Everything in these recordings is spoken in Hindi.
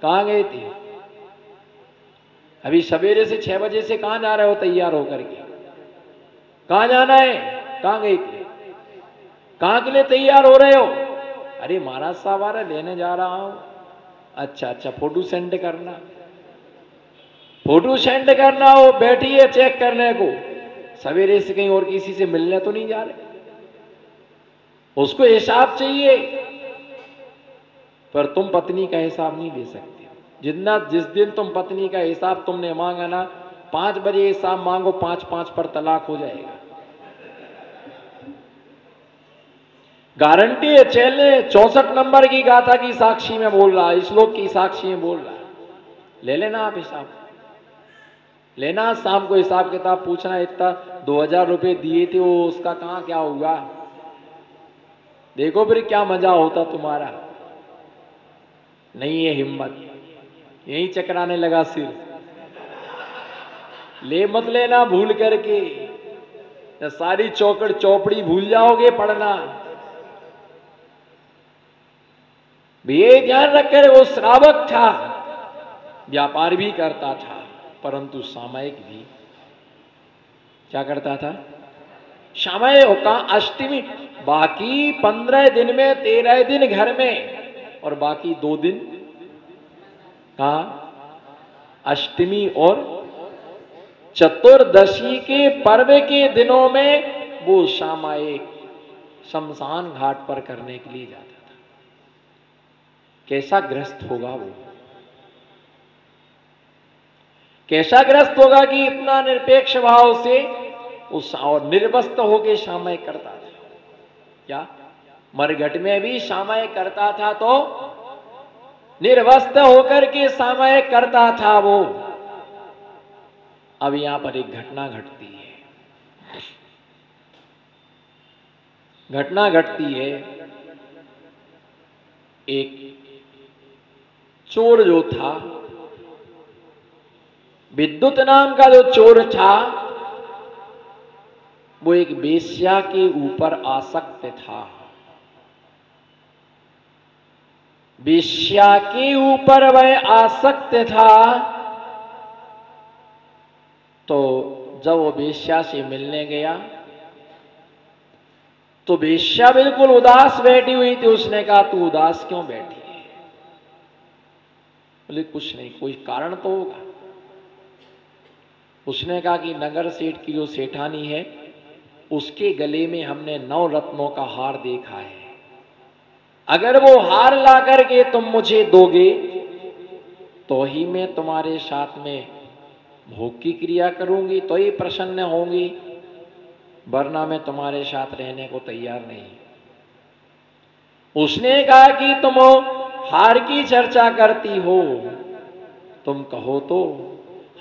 कहाँ गए थे? अभी सवेरे से 6 बजे से कहाँ जा रहे हो तैयार होकर के? कहाँ जाना है? कहाँ गए थे? कहाँ के लिए तैयार हो रहे हो? अरे महाराज साहब आ रहे, लेने जा रहा हूं। अच्छा अच्छा, फोटो सेंड करना, फोटो सेंड करना हो, बैठिए चेक करने को। सवेरे से कहीं और किसी से मिलने तो नहीं जा रहे? उसको हिसाब चाहिए, पर तुम पत्नी का हिसाब नहीं दे सकते। जिस दिन तुम पत्नी का हिसाब तुमने मांगा ना, 5 बजे हिसाब मांगो, 5-5 पर तलाक हो जाएगा, गारंटी है। चैले 64 नंबर की गाथा की साक्षी में बोल रहा है, श्लोक की साक्षी में बोल रहा है। ले लेना आप हिसाब, लेना शाम को हिसाब किताब पूछना, इतना 2000 रुपए दिए थे वो, उसका कहां क्या हुआ? देखो फिर क्या मजा होता तुम्हारा। नहीं है हिम्मत, यही चकराने लगा सिर। ले मत लेना भूल करके, सारी चौकड़ चौपड़ी भूल जाओगे पढ़ना। ये ध्यान रखकर वो श्रावक था, व्यापार भी करता था, परंतु सामयिक भी। क्या करता था? सामयिक का अष्टमी, बाकी 15 दिन में 13 दिन घर में, और बाकी 2 दिन कहा? अष्टमी और चतुर्दशी के पर्व के दिनों में वो सामयिक शमशान घाट पर करने के लिए जाता था। कैसा ग्रस्त होगा वो, कैसा ग्रस्त होगा कि इतना निरपेक्ष भाव से उस और निर्वस्त्र होके सामयिक करता था। क्या मरघट में भी सामयिक करता था, तो निर्वस्त्र होकर के सामयिक करता था वो। अब यहां पर एक घटना घटती है, घटना घटती है। एक चोर जो था, विद्युत नाम का जो चोर था, वो एक वेश्या के ऊपर आसक्त था। वेश्या के ऊपर वह आसक्त था। तो जब वो वेश्या से मिलने गया, तो वेश्या बिल्कुल उदास बैठी हुई थी। उसने कहा, तू उदास क्यों बैठी है? बोले, कुछ नहीं, कोई कारण तो होगा। उसने कहा कि नगर सेठ की जो सेठानी है, उसके गले में हमने 9 रत्नों का हार देखा है। अगर वो हार ला करके तुम मुझे दोगे, तो ही मैं तुम्हारे साथ में भोग की क्रिया करूंगी, तो ही प्रसन्न होंगी, वरना मैं तुम्हारे साथ रहने को तैयार नहीं। उसने कहा कि तुम हार की चर्चा करती हो, तुम कहो तो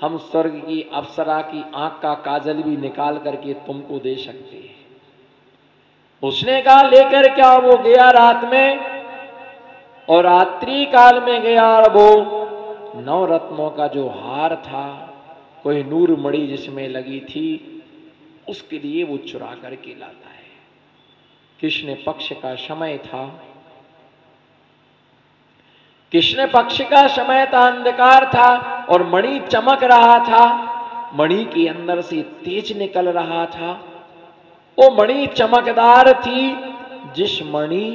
हम स्वर्ग की अप्सरा की आंख का काजल भी निकाल करके तुमको दे सकते हैं। उसने कहा, लेकर क्या? वो गया रात में, और रात्रि काल में गया, और वो 9 रत्नों का जो हार था, कोई नूर मणि जिसमें लगी थी, उसके लिए वो चुरा करके लाता है। कृष्ण पक्ष का समय था, कृष्ण पक्ष का समय था, अंधकार था, और मणि चमक रहा था। मणि के अंदर से तेज निकल रहा था। वो मणि चमकदार थी। जिस मणि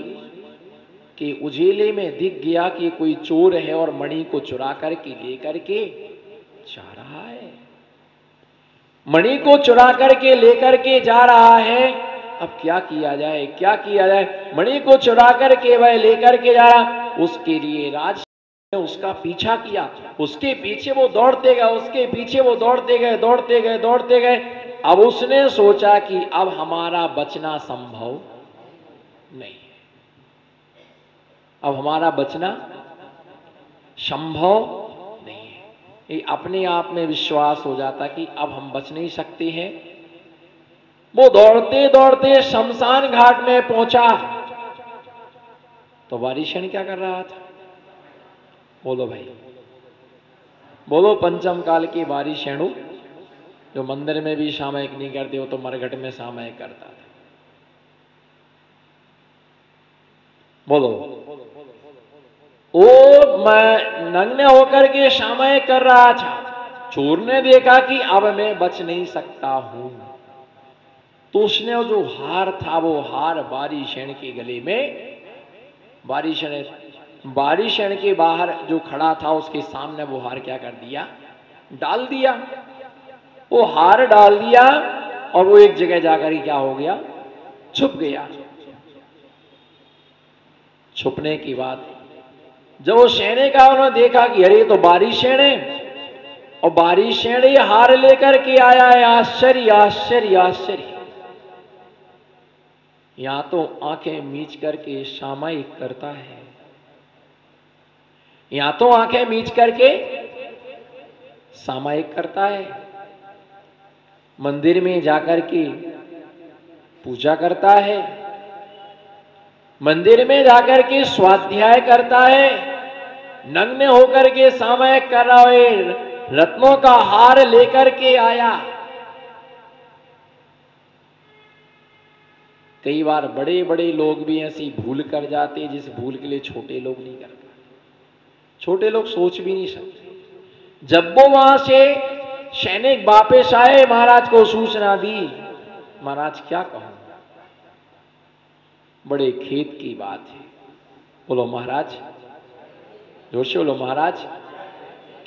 के उजेले में दिख गया कि कोई चोर है और मणि को चुरा करके लेकर के जा रहा है, मणि को चुरा करके लेकर के जा रहा है। अब क्या किया जाए, क्या किया जाए? मणि को चुरा करके वह लेकर के जा रहा, उसके लिए राज ने उसका पीछा किया। उसके पीछे वो दौड़ते गए, उसके पीछे वो दौड़ते गए, दौड़ते गए, दौड़ते गए। अब उसने सोचा कि अब हमारा बचना संभव नहीं है, अब हमारा बचना संभव नहीं है। ये अपने आप में विश्वास हो जाता कि अब हम बच नहीं सकते हैं। वो दौड़ते दौड़ते शमशान घाट में पहुंचा। तो वारिशण क्या कर रहा था? बोलो भाई, बोलो। पंचम काल की वारिशणु, जो मंदिर में भी सामयिक नहीं करते हो, तो मरघट में सामयिक करता था। बोलो। वो मैं नग्न होकर के समय कर रहा था। चोर ने देखा कि अब मैं बच नहीं सकता हूं, तो उसने जो हार था वो हार बारीशेन के गले में, बारीशेन के बाहर जो खड़ा था उसके सामने वो हार क्या कर दिया, डाल दिया। वो हार डाल दिया और वो एक जगह जाकर क्या हो गया, छुप गया। छुपने की बात जब वो सेने का उन्होंने देखा कि अरे तो बारीशेन है, और बारीशेन ये हार लेकर के आया है। आश्चर्य आश्चर्य आश्चर्य। यहां तो आंखें मीच करके सामायिक करता है, यहां तो आंखें मीच करके सामायिक करता है, मंदिर में जाकर के पूजा करता है, मंदिर में जाकर के स्वाध्याय करता है, नग्न होकर के सामायिक कर रहा है, रत्नों का हार लेकर के आया। कई बार बड़े बड़े लोग भी ऐसी भूल कर जाते जिस भूल के लिए छोटे लोग नहीं करते, छोटे लोग सोच भी नहीं सकते। जब वो वहां से सैनिक वापस आए, महाराज को सूचना दी। महाराज क्या कहूं, बड़े खेद की बात है। बोलो महाराज, जोर से बोलो महाराज,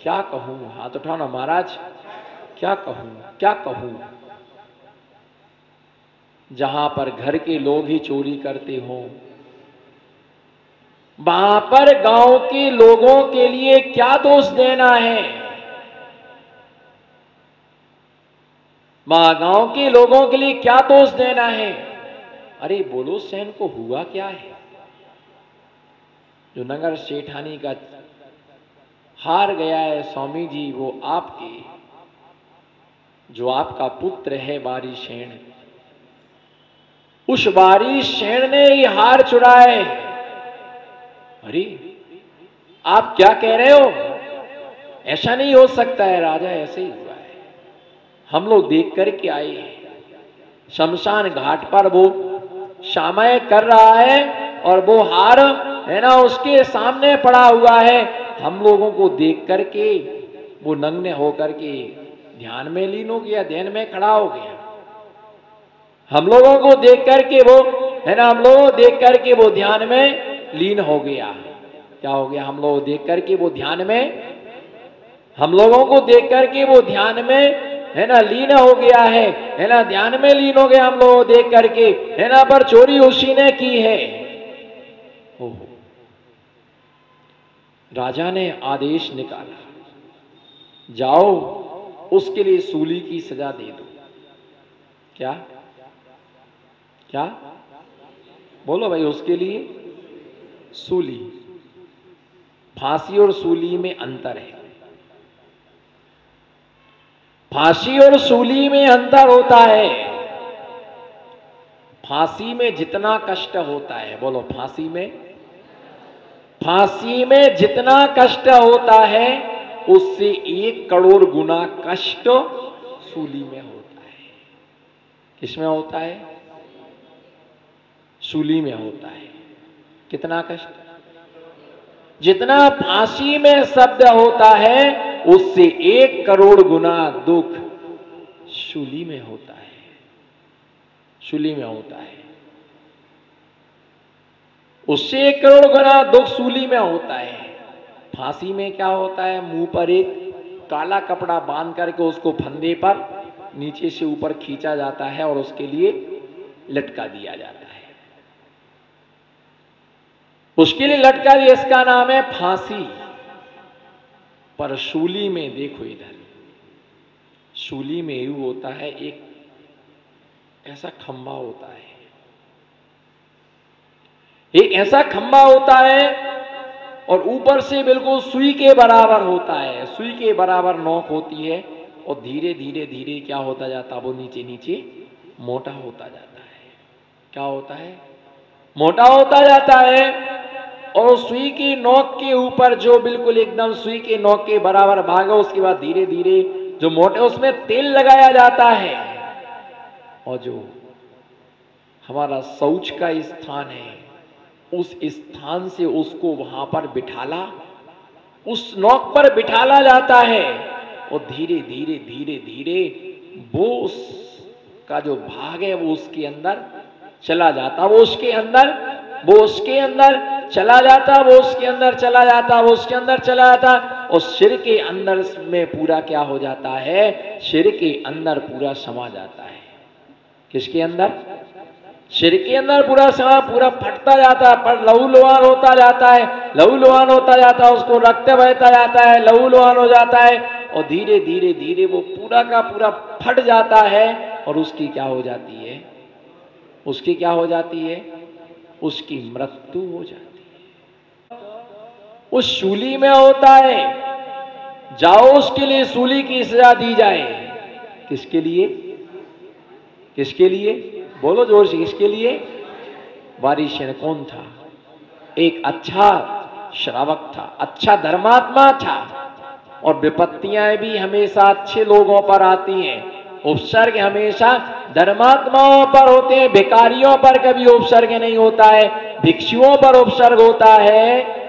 क्या कहूं, हाथ उठाओ ना महाराज, क्या कहूं क्या कहूं। जहां पर घर के लोग ही चोरी करते हो, वहां पर गांव के लोगों के लिए क्या दोष देना है। वहां गांव के लोगों के लिए क्या दोष देना है। अरे बोलो सेन को हुआ क्या है। जो नगर सेठानी का हार गया है स्वामी जी, वो आपके, जो आपका पुत्र है बारीशेन, उस बारीशेन ने ये हार चुराए। अरे आप क्या कह रहे हो, ऐसा नहीं हो सकता है राजा, ऐसे ही हुआ है। हम लोग देख करके आए हैं, शमशान घाट पर वो शामय कर रहा है और वो हार है ना उसके सामने पड़ा हुआ है। हम लोगों को देख करके वो नग्न होकर के ध्यान में लीन हो गया, ध्यान में खड़ा हो गया। हम लोगों को देख करके वो है ना, हम लोगों को देख करके वो ध्यान में लीन हो गया। क्या हो गया, हम लोग देख करके वो ध्यान में, हम लोगों को देख करके वो ध्यान में है ना लीन हो गया है ना, ध्यान में लीन हो गया हम लोग देख करके, है ना, पर चोरी उसी ने की है। ओहो, राजा ने आदेश निकाला, जाओ उसके लिए सूली की सजा दे दो। क्या क्या बोलो भाई, उसके लिए सूली। फांसी और सूली में अंतर है, फांसी और सूली में अंतर होता है। फांसी में जितना कष्ट होता है, बोलो फांसी में जितना कष्ट होता है उससे 1 करोड़ गुना कष्ट सूली में होता है। किसमें होता है, सूली में होता है। कितना कष्ट, जितना फांसी में शब्द होता है उससे 1 करोड़ गुना दुख शूली में होता है, शूली में होता है। उससे 1 करोड़ गुना दुख सूली में होता है। फांसी में क्या होता है, मुंह पर एक काला कपड़ा बांध करके उसको फंदे पर नीचे से ऊपर खींचा जाता है और उसके लिए लटका दिया जाता है, उसके लिए लटका दिया, इसका नाम है फांसी। पर शूली में देखो, इधर शूली में यूं होता है, एक ऐसा खंभा होता है, एक ऐसा खंभा होता है और ऊपर से बिल्कुल सुई के बराबर होता है, सुई के बराबर नोक होती है और धीरे धीरे धीरे क्या होता जाता है, वो नीचे नीचे मोटा होता जाता है। क्या होता है, मोटा होता जाता है। और सुई की नोक के ऊपर जो बिल्कुल एकदम सुई के नोक के बराबर भाग है, उसके बाद धीरे धीरे जो मोटे उसमें तेल लगाया जाता है। और जो हमारा शौच का स्थान है, उस स्थान से उसको वहां पर बिठाला, उस नोक पर बिठाला जाता है और धीरे धीरे धीरे धीरे वो उसका जो भाग है वो उसके अंदर चला जाता, वो उसके अंदर चला जाता, वो उसके अंदर चला जाता, वो उसके अंदर चला जाता, और सिर के अंदर में पूरा क्या हो जाता है, सिर के अंदर पूरा समा जाता है। किसके अंदर? सिर के अंदर पूरा समा, पूरा फटता जाता है, पर लहूलुहान होता जाता है, लहूलुहान होता जाता है, उसको रक्त बहता जाता है, लहूलुहान हो जाता है, और धीरे धीरे धीरे वो पूरा का पूरा फट जाता है, और उसकी क्या हो जाती है, उसकी क्या हो जाती है, उसकी मृत्यु हो जाती है। उस सूली में होता है, जाओ उसके लिए सूली की सजा दी जाए। किसके लिए? किसके लिए? बोलो जोर से, किसके लिए? वारिशेन कौन था? एक अच्छा श्रावक था, अच्छा धर्मात्मा था, और विपत्तियां भी हमेशा अच्छे लोगों पर आती हैं, उपसर्ग हमेशा धर्मात्माओं पर होते हैं, भिखारियों पर कभी उपसर्ग नहीं होता है, भिक्षुओं पर उपसर्ग होता है।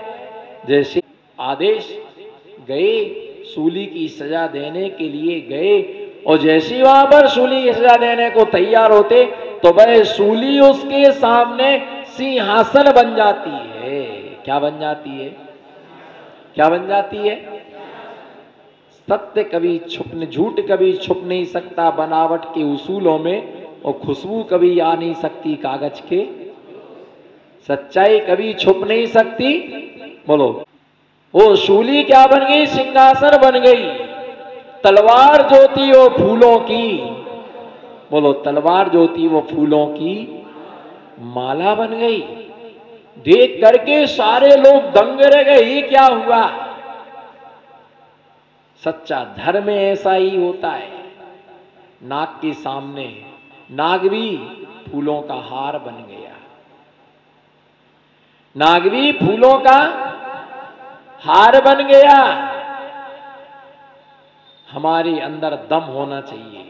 जैसे आदेश गए, सूली की सजा देने के लिए गए, और जैसे वहां पर सूली की सजा देने को तैयार होते तो वह सूली उसके सामने सिंहासन बन जाती है। क्या बन जाती है? क्या बन जाती है? सत्य कभी छुप, झूठ कभी छुप नहीं सकता बनावट के उसूलों में, और खुशबू कभी आ नहीं सकती कागज के, सच्चाई कभी छुप नहीं सकती। बोलो, वो शूली क्या बन गई? सिंहासन बन गई। तलवार जो थी वो फूलों की, बोलो, तलवार जो थी वो फूलों की माला बन गई। देख करके सारे लोग दंग रह गए, ये क्या हुआ? सच्चा धर्म ऐसा ही होता है। नाग के सामने नाग भी फूलों का हार बन गया, नाग भी फूलों का हार बन गया। हमारे अंदर दम होना चाहिए।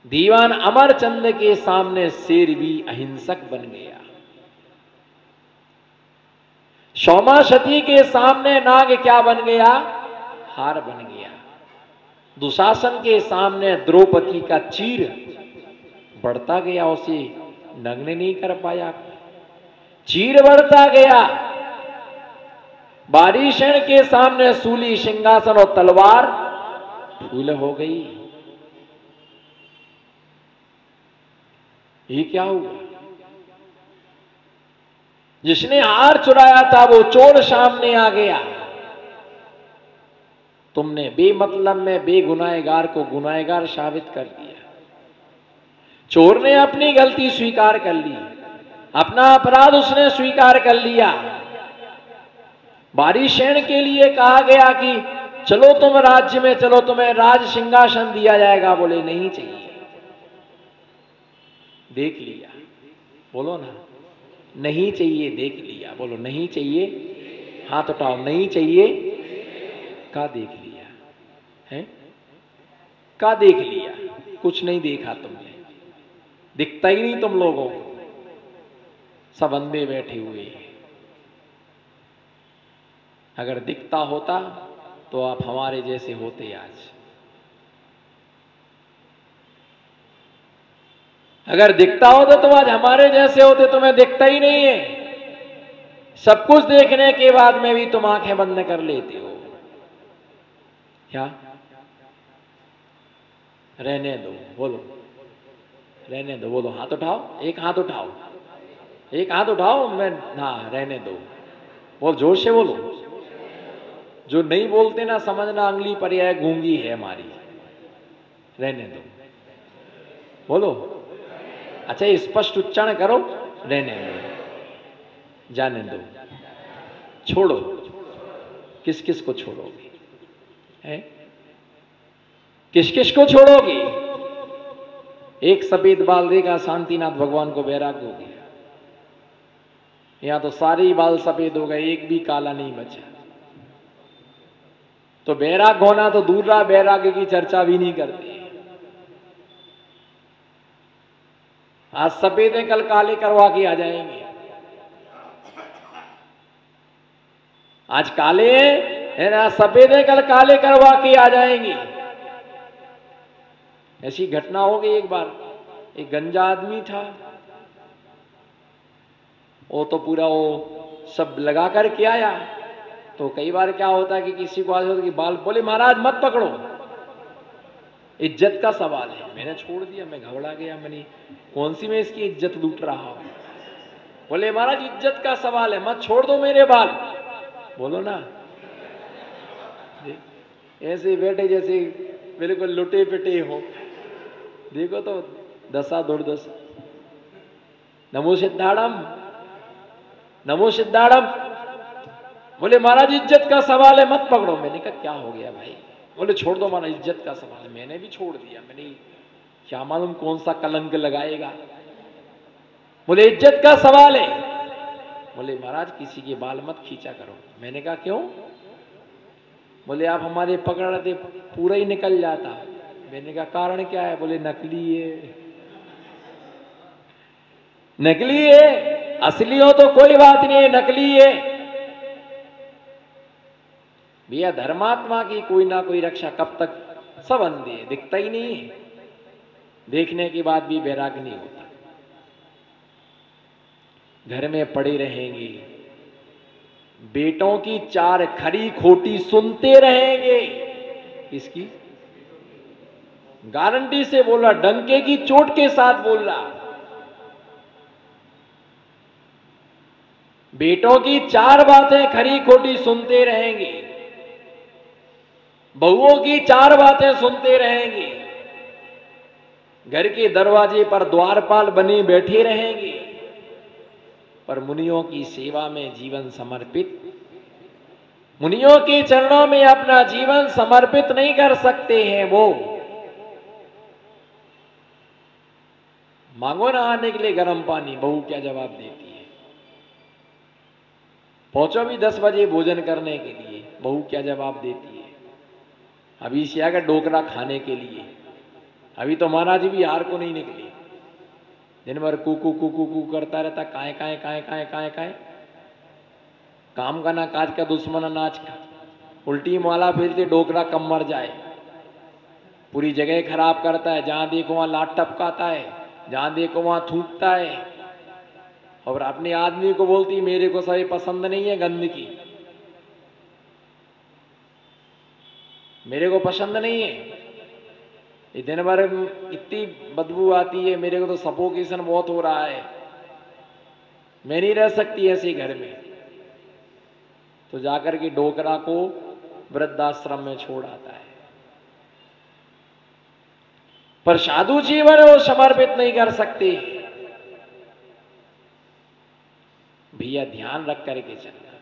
दीवान अमरचंद के सामने शेर भी अहिंसक बन गया, सौमा सती के सामने नाग क्या बन गया? हार बन गया। दुशासन के सामने द्रौपदी का चीर बढ़ता गया, उसे नग्न नहीं कर पाया, चीर बढ़ता गया। वारिशेन के सामने सूली, सिंहासन और तलवार फूल हो गई। ये क्या हुआ? जिसने हार चुराया था वो चोर सामने आ गया। तुमने बेमतलब में बेगुनाहगार को गुनाहगार साबित कर दिया। चोर ने अपनी गलती स्वीकार कर ली, अपना अपराध उसने स्वीकार कर लिया। वारिशेन के लिए कहा गया कि चलो तुम राज्य में चलो, तुम्हें राज सिंहासन दिया जाएगा। बोले नहीं चाहिए। देख लिया, बोलो ना, नहीं चाहिए। देख लिया, बोलो नहीं चाहिए। हाथ उठाओ, नहीं चाहिए का देख लिया है? का देख लिया? कुछ नहीं देखा तुमने, दिखता ही नहीं तुम लोगों को, सब अंधे बैठे हुए हैं। अगर दिखता होता तो आप हमारे जैसे होते आज। अगर दिखता हो तो तुम आज हमारे जैसे होते, तुम्हें दिखता ही नहीं है। सब कुछ देखने के बाद में भी तुम आंखें बंद कर लेते हो। क्या? रहने दो, बोलो रहने दो। बोलो हाथ उठाओ, एक हाथ उठाओ, एक हाथ उठाओ। मैं ना, रहने दो। बोल जोर से बोलो। जो नहीं बोलते ना, समझना अंगली पर्याय गूंगी है हमारी। रहने दो, बोलो। अच्छा, स्पष्ट उच्चारण करो। रहने दो, जाने दो, छोड़ो। किस किस को छोड़ोगे? है? किस किस को छोड़ोगे? एक सफेद बाल देखा, शांतिनाथ भगवान को वैराग्य हो गया। यहां तो सारे ही बाल सफेद हो गए, एक भी काला नहीं बचा। तो वैराग्य होना तो दूर रहा, वैराग्य की चर्चा भी नहीं करते। आज सफेद है, कल काले करवा के आ जाएंगे। आज काले है ना, सफेद है, कल काले करवा के आ जाएंगे। ऐसी घटना हो गई एक बार, एक गंजा आदमी था, वो तो पूरा वो सब लगा करके आया। तो कई बार क्या होता है कि किसी को आदत होती है कि बाल, बोले महाराज मत पकड़ो, इज्जत का सवाल है। मैंने छोड़ दिया, मैं घबरा गया, मैंने कौन सी मैं इसकी इज्जत लूट रहा हूं। बोले महाराज इज्जत का सवाल है, मत छोड़ दो मेरे बाल। बोलो ना, ऐसे बैठे जैसे बिल्कुल लुटे पिटे हो। देखो तो दशा दुर्दशा। नमो सिद्धाड़म, नमो सिद्धाड़म। बोले महाराज इज्जत का सवाल है, मत पकड़ो। मैंने कहा क्या हो गया भाई? बोले छोड़ दो महाराज, इज्जत का सवाल है। मैंने भी छोड़ दिया, मैंने क्या मालूम कौन सा कलंक लगाएगा। बोले इज्जत का सवाल है। बोले महाराज किसी के बाल मत खींचा करो। मैंने कहा क्यों? बोले आप हमारे पकड़ रहे थे, पूरा ही निकल जाता। मैंने कहा कारण क्या है? बोले नकली है। नकली है, असली हो तो कोई बात नहीं है, नकली है। भैया धर्मात्मा की कोई ना कोई रक्षा कब तक? सब अंधे है, दिखता ही नहीं है, देखने के बाद भी वैराग नहीं होता। घर में पड़े रहेंगे, बेटों की चार खरी खोटी सुनते रहेंगे। किसकी? गारंटी से बोल रहा, डंके की चोट के साथ बोल रहा। बेटों की चार बातें खरी खोटी सुनते रहेंगे, बहुओं की चार बातें सुनते रहेंगे, घर के दरवाजे पर द्वारपाल बने बैठे रहेंगे, पर मुनियों की सेवा में जीवन समर्पित, मुनियों के चरणों में अपना जीवन समर्पित नहीं कर सकते हैं। वो मांगो ना आने के लिए गर्म पानी, बहू क्या जवाब देती है। पहुंचो भी 10 बजे भोजन करने के लिए, बहू क्या जवाब देती है। अभी से आकर डोकरा खाने के लिए, अभी तो महाराज भी हार को नहीं निकले, दिन भर कुकू कुकू कू करता रहता, काए काए काए काए काए काए। काम का ना काज का, दुश्मन नाच का, उल्टी माला फेरते डोकरा कम मर जाए। पूरी जगह खराब करता है, जहां देखो वहां लात टपकाता है, जहां देखो वहां थूकता है, और अपने आदमी को बोलती मेरे को सही पसंद नहीं है गंदगी, मेरे को पसंद नहीं है, ये दिन भर इतनी बदबू आती है, मेरे को तो सफोकेशन बहुत हो रहा है, मैं नहीं रह सकती ऐसे घर में। तो जाकर के डोकरा को वृद्धाश्रम में छोड़ आता है। पर साधु जीवन वो समर्पित नहीं कर सकते। भैया ध्यान रख करके चलना।